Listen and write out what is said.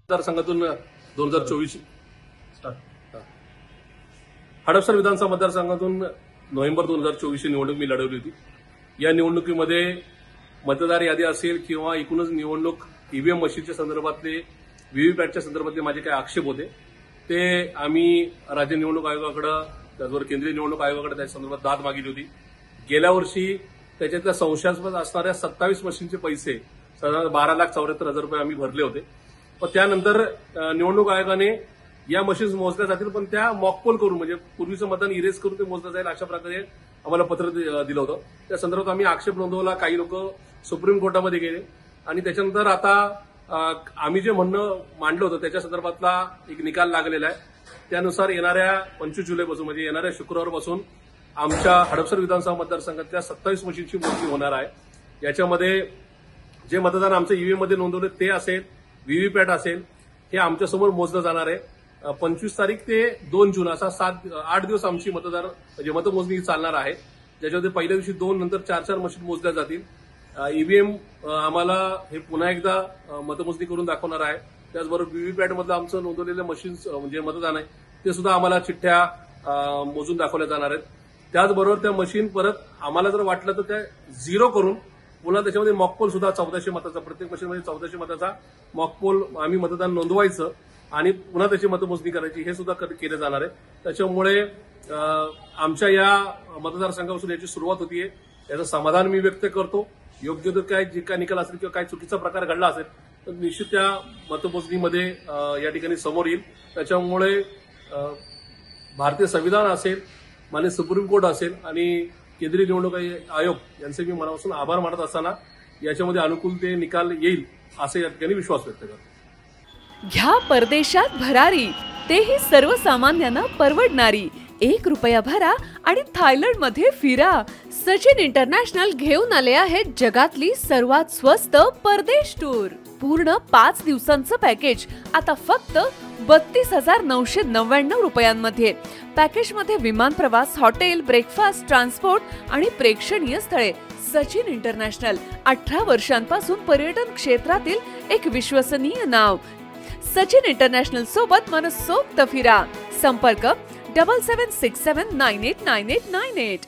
मतदारसंघातून 2024 हडपसर विधानसभा मतदारसंघातून नोव्हेंबर 2024 ही निवडणूक मी लढवली होती। या निवडणुकीमध्ये मतदार यादी असेल किंवा एकूणच निवडणूक ईव्हीएम मशीनच्या संदर्भातले व्हीव्हीपॅटच्या संदर्भातले माझे काही आक्षेप होते ते आम्ही राज्य निवडणूक आयोगाकडे त्याचबरोबर केंद्रीय निवडणूक आयोगाकडे त्या संदर्भात दाद मागितली होती। गेल्या वर्षी त्याच्यातल्या संशयास्पद असणाऱ्या 27 मशीनचे पैसे साधारण 12,74,000 रुपये आम्ही भरले होते। पण त्यानंतर निवडणूक आयोगाने या मशीन्स मोजल्या जातील पण त्या मॉकपोल करून म्हणजे पूर्वीचं मतदान इरेज करून ते मोजलं जाईल अशा प्रकारे आम्हाला पत्र दिलं होतं। त्या संदर्भात आम्ही आक्षेप नोंदवला। काही लोक सुप्रीम कोर्टामध्ये गेले आणि त्याच्यानंतर आता आम्ही जे म्हणणं मांडलं होतं त्याच्या संदर्भातला एक निकाल लागलेला आहे। त्यानुसार येणाऱ्या 25 जुलैपासून म्हणजे येणाऱ्या शुक्रवारपासून आमच्या हडपसर विधानसभा मतदारसंघातल्या 27 मशीनची मोजणी होणार आहे। याच्यामध्ये जे मतदान आमचं ईव्हीएम मध्ये नोंदवले ते असेल, व्हीव्हीपॅट असेल, हे आमच्यासमोर मोजलं जाणार आहे। 25 तारीख ते 2 जून असा 8 दिवस आमची म्हणजे मतमोजणी चालणार आहे, ज्याच्यामध्ये पहिल्या दिवशी 2 नंतर 4 मशीन मोजल्या जातील। ईव्हीएम आम्हाला हे पुन्हा एकदा मतमोजणी करून दाखवणार आहे। त्याचबरोबर व्हीव्हीपॅट मधलं आमचं नोंदवलेलं मशीन्स म्हणजे मतदान आहे ते सुद्धा आम्हाला चिठ्ठ्या मोजून दाखवल्या जाणार आहेत। त्याचबरोबर त्या मशीन परत आम्हाला जर वाटलं तर त्या झिरो करून पुन्हा त्याच्यामध्ये मॉकपोल सुद्धा 1400 मताचा प्रत्येक मशीनमध्ये 1400 मताचा मॉकपोल आम्ही मतदान नोंदवायचं आणि पुन्हा त्याची मतमोजणी करायची हे सुद्धा केलं जाणार आहे। त्याच्यामुळे आमच्या या मतदारसंघापासून याची सुरुवात होतीये, याचं समाधान मी व्यक्त करतो। योग्य तो काय जे काय निकाल असेल किंवा काय चुकीचा प्रकार घडला असेल तर निश्चित त्या मतमोजणीमध्ये या ठिकाणी समोर येईल। त्याच्यामुळे भारतीय संविधान असेल, माननीय सुप्रीम कोर्ट असेल आणि केंद्रीय निवडणूक आयोग यांचे मी मनापासून आभार मानत असताना याच्यामध्ये अनुकूल ते निकाल येईल असे या ठिकाणी विश्वास व्यक्त करतो। घ्या परदेशात भरारी, तेही सर्वसामान्यांना परवडणारी। 1 रुपया भरा आणि थायलंड मध्ये फिरा। सचिन इंटरनॅशनल घेऊन आले आहेत जगातली सर्वात स्वस्त परदेश टूर। पूर्ण 5 दिवसांचं पॅकेज आता फक्त 32,999 रुपयांमध्ये। पॅकेज मध्ये विमान प्रवास, हॉटेल, ब्रेकफास्ट, ट्रान्सपोर्ट आणि प्रेक्षणीय स्थळे। सचिन इंटरनॅशनल 18 वर्षांपासून पर्यटन क्षेत्रातील एक विश्वसनीय नाव। सचिन इंटरनॅशनल सोबत मनसोक्त फिरा। संपर्क 7767989898।